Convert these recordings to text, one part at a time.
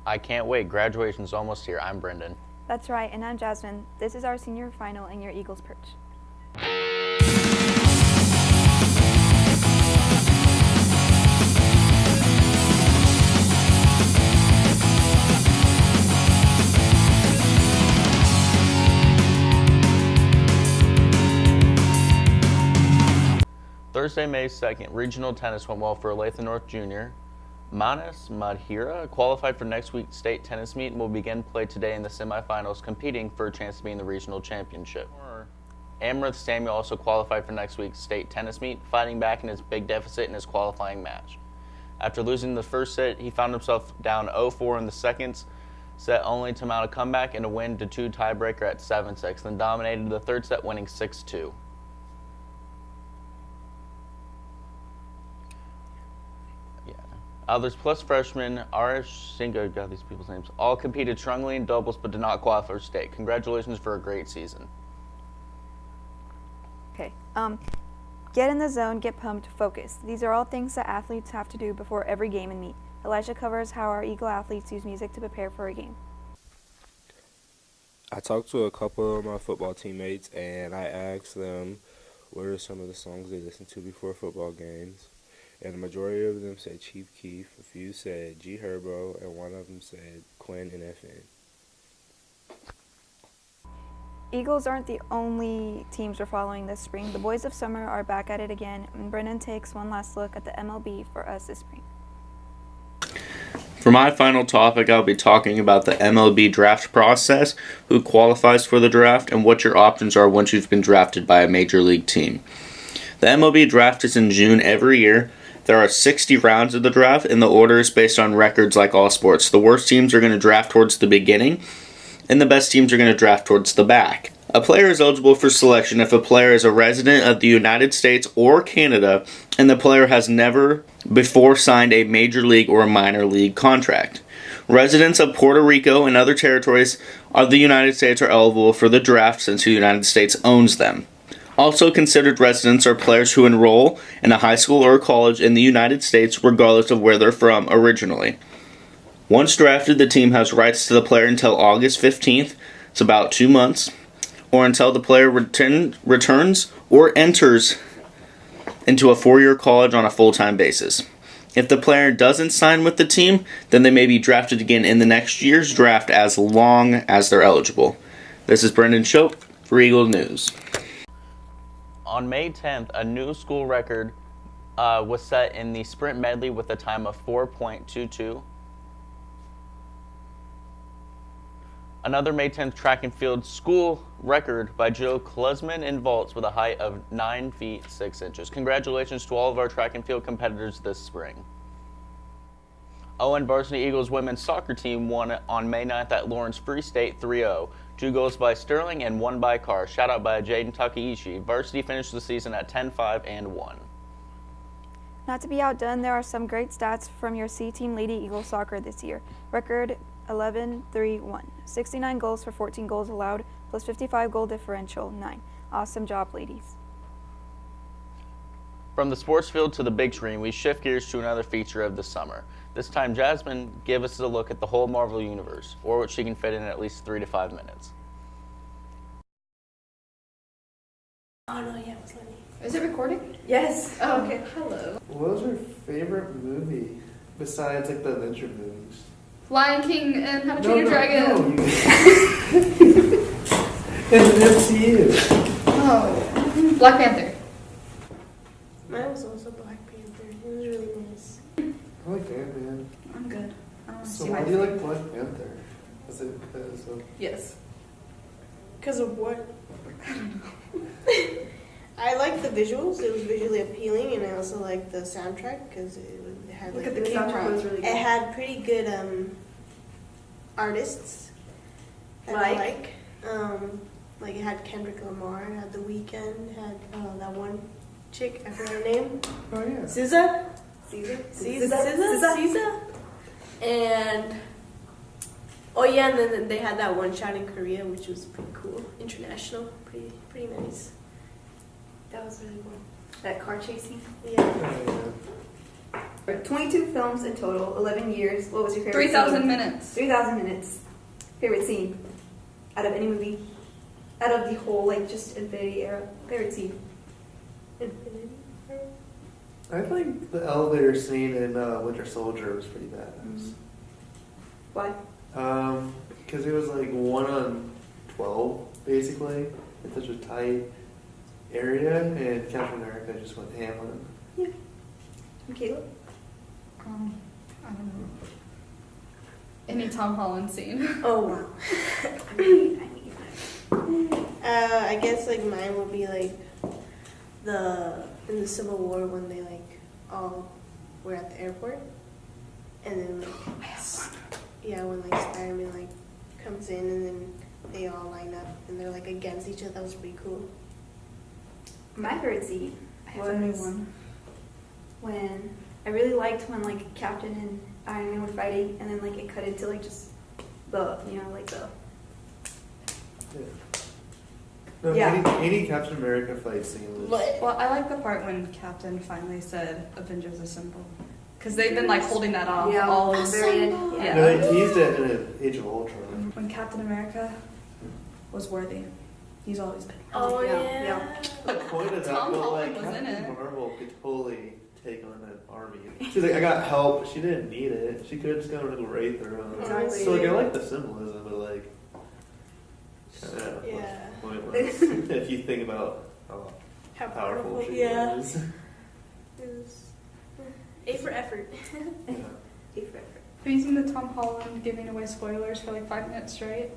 I can't wait. Graduation's almost here. I'm Brendan. That's right, and I'm Jasmine. This is our senior final in your Eagles Perch. Thursday, May 2nd, regional tennis went well for Olathe North Jr. Manas Madhira qualified for next week's state tennis meet and will begin play today in the semifinals, competing for a chance to be in the regional championship. Amrith Samuel also qualified for next week's state tennis meet, fighting back in his big deficit in his qualifying match. After losing the first set, he found himself down 0-4 in the second set, only to mount a comeback and a win to 2 tiebreaker at 7-6, then dominated the third set, winning 6-2. Others plus freshman Arish Singh, got these people's names, all competed strongly in doubles but did not qualify for state. Congratulations for a great season. Okay, get in the zone, get pumped, focus. These are all things that athletes have to do before every game and meet. Elijah covers how our Eagle athletes use music to prepare for a game. I talked to a couple of my football teammates and I asked them what are some of the songs they listen to before football games. And the majority of them said Chief Keef, a few said G Herbo, and one of them said Quinn and FN. Eagles aren't the only teams we're following this spring. The boys of summer are back at it again, and Brennan takes one last look at the MLB for us this spring. For my final topic, I'll be talking about the MLB draft process, who qualifies for the draft, and what your options are once you've been drafted by a major league team. The MLB draft is in June every year. There are 60 rounds of the draft, and the order is based on records like all sports. The worst teams are going to draft towards the beginning, and the best teams are going to draft towards the back. A player is eligible for selection if a player is a resident of the United States or Canada, and the player has never before signed a major league or a minor league contract. Residents of Puerto Rico and other territories of the United States are eligible for the draft since the United States owns them. Also considered residents are players who enroll in a high school or college in the United States regardless of where they're from originally. Once drafted, the team has rights to the player until August 15th, it's about 2 months, or until the player returns or enters into a 4-year college on a full-time basis. If the player doesn't sign with the team, then they may be drafted again in the next year's draft as long as they're eligible. This is Brendan Shope for Eagle News. On May 10th, a new school record was set in the sprint medley with a time of 4.22. Another May 10th track and field school record by Joe Klesman in vaults with a height of 9 feet 6 inches. Congratulations to all of our track and field competitors this spring. Owen Varsity Eagles women's soccer team won on May 9th at Lawrence Free State 3-0. 2 goals by Sterling and 1 by Carr. Shout out by Jaden Takaishi. Varsity finished the season at 10-5-1. Not to be outdone, there are some great stats from your C-Team Lady Eagle Soccer this year. Record 11-3-1. 69 goals for 14 goals allowed, plus 55 goal differential, 9. Awesome job, ladies. From the sports field to the big screen, we shift gears to another feature of the summer. This time, Jasmine gave us a look at the whole Marvel Universe, or what she can fit in at least 3 to 5 minutes. Oh no, yeah, it was Lenny. Is it recording? Yes. Oh, okay. Hello. What was your favorite movie besides like the adventure movies? Lion King and How to Train Your Dragon. No, you... In the MCU. Oh, Black Panther. Mine was also Black Panther. It was really nice. I like Ant-Man. I'm good. I don't want to So see why my do you like Black Panther? Is it because of... Yes. Because of what? I like the visuals. It was visually appealing, and I also like the soundtrack because it had Look like, at the camera. Was really good. it had pretty good artists that I like. Like it had Kendrick Lamar, it had The Weeknd, it had that one chick, I forgot her name. Oh yeah. SZA. SZA. And oh yeah, and then they had that one shot in Korea, which was pretty cool. International, pretty nice. That was really cool. That car chasing. Yeah. Oh, yeah. 22 films in total, 11 years. What was your favorite 3,000 scene? minutes. 3,000 minutes. Favorite scene out of any movie? Out of the whole, like, just Infinity era. Favorite scene? Infinity. I think the elevator scene in Winter Soldier was pretty badass. Why? Because it was like 1 on 12, basically, in such a tight area, and Captain America just went ham on him. Yeah. And Caleb? I don't know. Any Tom Holland scene. Oh wow. I guess like mine would be like in the Civil War when they like all were at the airport, and then yeah, when like Spider-Man like comes in and then they all line up and they're like against each other. That was pretty cool. My favorite scene What's a new was one? when I really liked when like Captain and Iron Man were fighting, and then like it cut into like just the like the No, Yeah. any Captain America fight scene was. Well, I like the part when Captain finally said Avengers Assemble. Because they've been like holding that off all the very end. Yeah. Yeah. No, they teased it in Age of Ultron. When Captain America was worthy. He's always been. Oh yeah, yeah. The point of that, Tom but Holland like was in Captain it. Marvel could totally take on an army. She's like, I got help. She didn't need it. She could have just gone right through them. Exactly. So like, I like the symbolism, but like, Yeah. pointless if you think about how powerful she Yeah. was. It was A for effort. Yeah. Have you seen the Tom Holland giving away spoilers for like 5 minutes straight?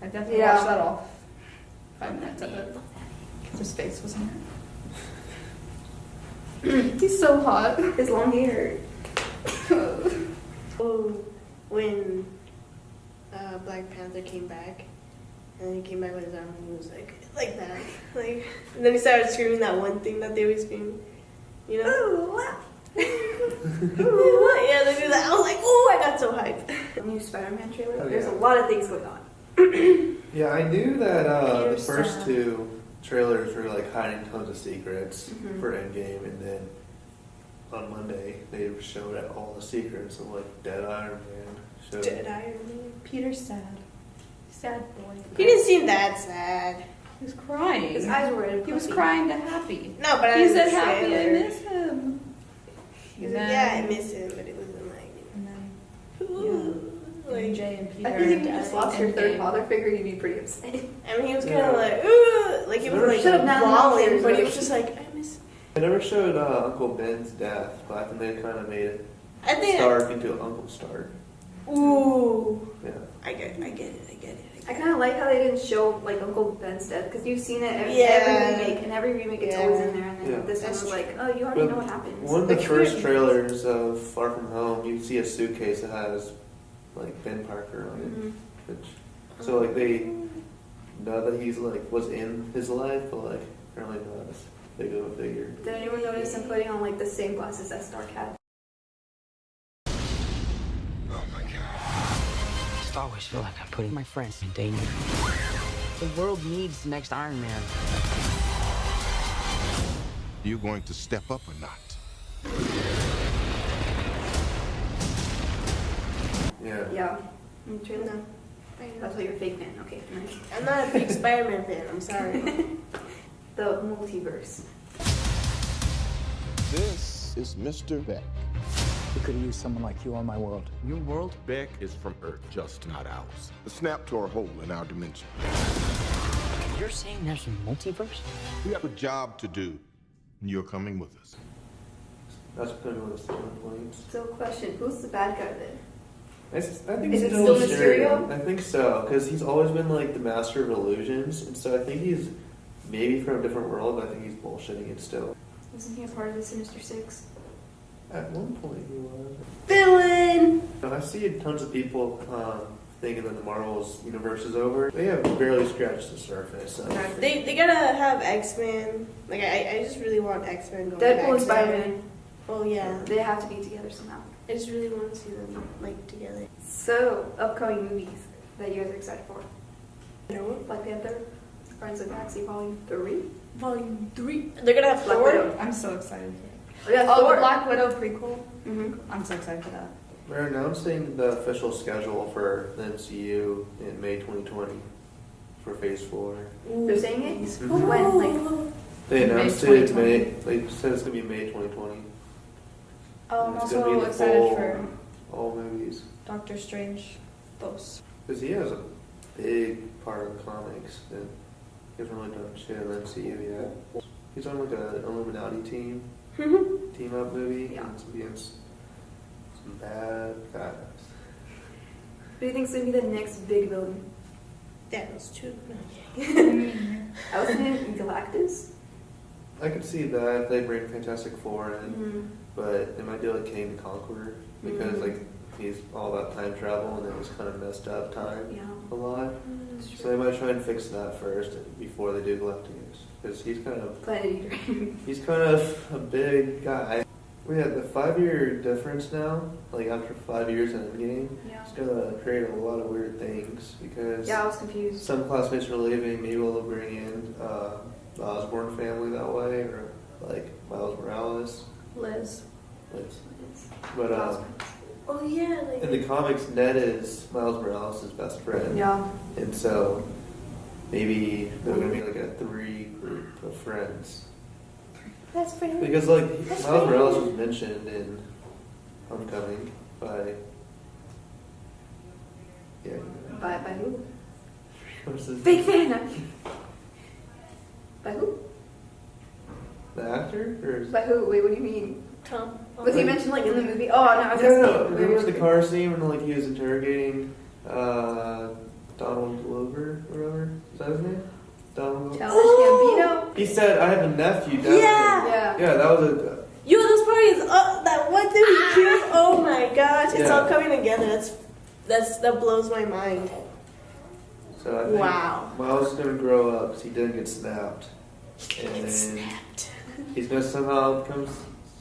I definitely Yeah. watched that all. 5 minutes of it. His face was in it. He's so hot. His long hair. Oh, when Black Panther came back, and then he came back with his arm and he was like that. Like, and then he started screaming that one thing that they always scream. You know? Yeah, they do that. I was like, oh, I got so hyped. The new Spider-Man trailer. Oh, There's yeah. a lot of things going on. Yeah, I knew that the Peter's first sad. 2 trailers were like hiding tons of secrets Mhm. for Endgame, and then on Monday they showed all the secrets of like Dead Iron Man. Showed Dead Iron Man. Peter's sad. Sad boy. He didn't seem that sad. He was crying. His eyes were red. He was crying to Happy. No, but I He in said, the Happy, I trailer. miss him. He was like, yeah, I miss him, but it wasn't like, And then ooh, like. Jay and Peter. I think if you died just lost in your third Endgame. father figure, you'd be pretty upset. I mean, he was kind Yeah. of like, ooh, like he was like Shut up now, bawling, now. but he was just like, I miss. They never showed Uncle Ben's death, but I think they kind of made I think. Stark into Uncle Stark. Ooh. Yeah. I get it. I kind of like how they didn't show like Uncle Ben's death, because you've seen it every Yeah. remake, and every remake it's Yeah. always in there, and then Yeah. this one That's was true. like, oh, you already But know what happens. One of the Like, first here- trailers of Far From Home, you see a suitcase that has like Ben Parker on it. Mhm. Which, so like they know that he's like was in his life, but like apparently not as big of a figure. Did anyone notice him putting on like the same glasses that Stark had? I just always feel like I'm putting my friends in danger. The world needs the next Iron Man. You going to step up or not? Yeah. Yeah. In the trailer? No. That's why you're a fake fan. Okay, nice. I'm not a big Spider-Man fan. I'm sorry. The multiverse. This is Mr. Beck. We could have used someone like you on my world. Your world? Beck is from Earth, just not ours. The snap tore a hole in our dimension. You're saying there's a multiverse? We have a job to do, and you're coming with us. That's kind of one of the selling points. So, question: who's the bad guy then? I think Is it's it still Mysterio? I think so, because he's always been like the master of illusions, and so I think he's maybe from a different world, but I think he's bullshitting it still. Wasn't he a part of the Sinister Six? At one point he was. Villain. I see tons of people thinking that the Marvel's universe is over. They have barely scratched the surface. They gotta have X-Men. Like I just really want X-Men going back. Deadpool and Spider-Man. Oh yeah. They have to be together somehow. I just really want to see them like together. So, upcoming movies that you guys are excited for? You know? Black Panther, Guardians of the Galaxy Volume 3. Volume 3. They're gonna have Black Thor. Widow. I'm so excited for it. We got Oh, Thor. the Black Widow prequel. I'm so excited for that. They're announcing the official schedule for the MCU in May 2020 for Phase 4. They're saying it? Mhm. When? Like, They May announced it in 2020. May. They said it's gonna be May 2020. Oh, I'm And it's gonna be also the excited full- for all movies Doctor Strange, both. because he has a big part of the comics that he hasn't really done shit in the MCU yet. He's on like an Illuminati team up movie. Yeah. And it's being some bad guys. who do you think's gonna be the next big villain? Thanos too. I was thinking Galactus. I could see that if they bring Fantastic Four in, but they might do like Kang the Conqueror because like he's all about time travel and it was kind of messed up time Yeah. a lot. So they might try and fix that first before they do Galactus because he's kind of Planet Eater. he's kind of a big guy. We had the 5-year difference now, like after 5 years in the game. Yeah. It's gonna create a lot of weird things because Yeah, I was confused. some classmates are leaving. Maybe we'll bring in the Osborn family that way, or like Miles Morales. Liz. But Oh yeah, like in the comics, Ned is Miles Morales' best friend, Yeah. and so maybe they're gonna be like a 3 group of friends. that's pretty. Because like That's Miles pretty- Morales was mentioned in Homecoming by By who? what's his Big fan. By who? the actor or is By who? Wait, what do you mean? Tom. Was he mentioned like in the movie? Oh no, I was no. Remember the car scene when like he was interrogating Donald Glover or whatever? Is that his name? Donald Glover. Childish Gambino. He said, "I have a nephew down Yeah. there." Yeah. Yeah, that was a. Yo, this party is that one thing he kills. Oh my gosh, it's Yeah. all coming together. That blows my mind. So I think Wow. Miles is gonna grow up because he didn't get snapped, and then he's gonna somehow become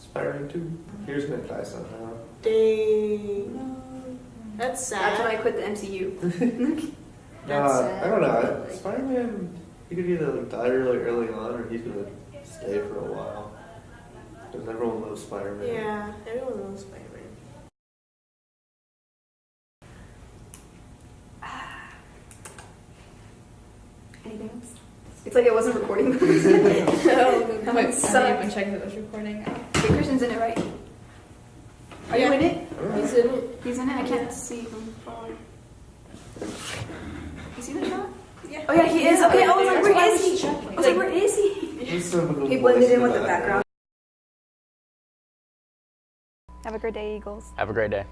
Spider-Man too. He's gonna die somehow. Dang. That's sad. That's when I quit the MCU. That's Nah, sad. I don't know. Spider-Man, he could either like die really early on, or he's gonna stay for a while. Because everyone loves Spider-Man. Yeah, everyone loves Spider-Man. Anything else? It's like it wasn't recording. Wait, I didn't Suck. even check if it was recording. Okay, Christian's in it, right? Are you in it? He's in it. He's in it. I can't see him. Is he in the shot? Yeah. Oh yeah, he is. Okay, I was like, where is he? Checking. I was like, where is he? He's some of the He blended voice in with the background. background. Have a great day, Eagles. Have a great day.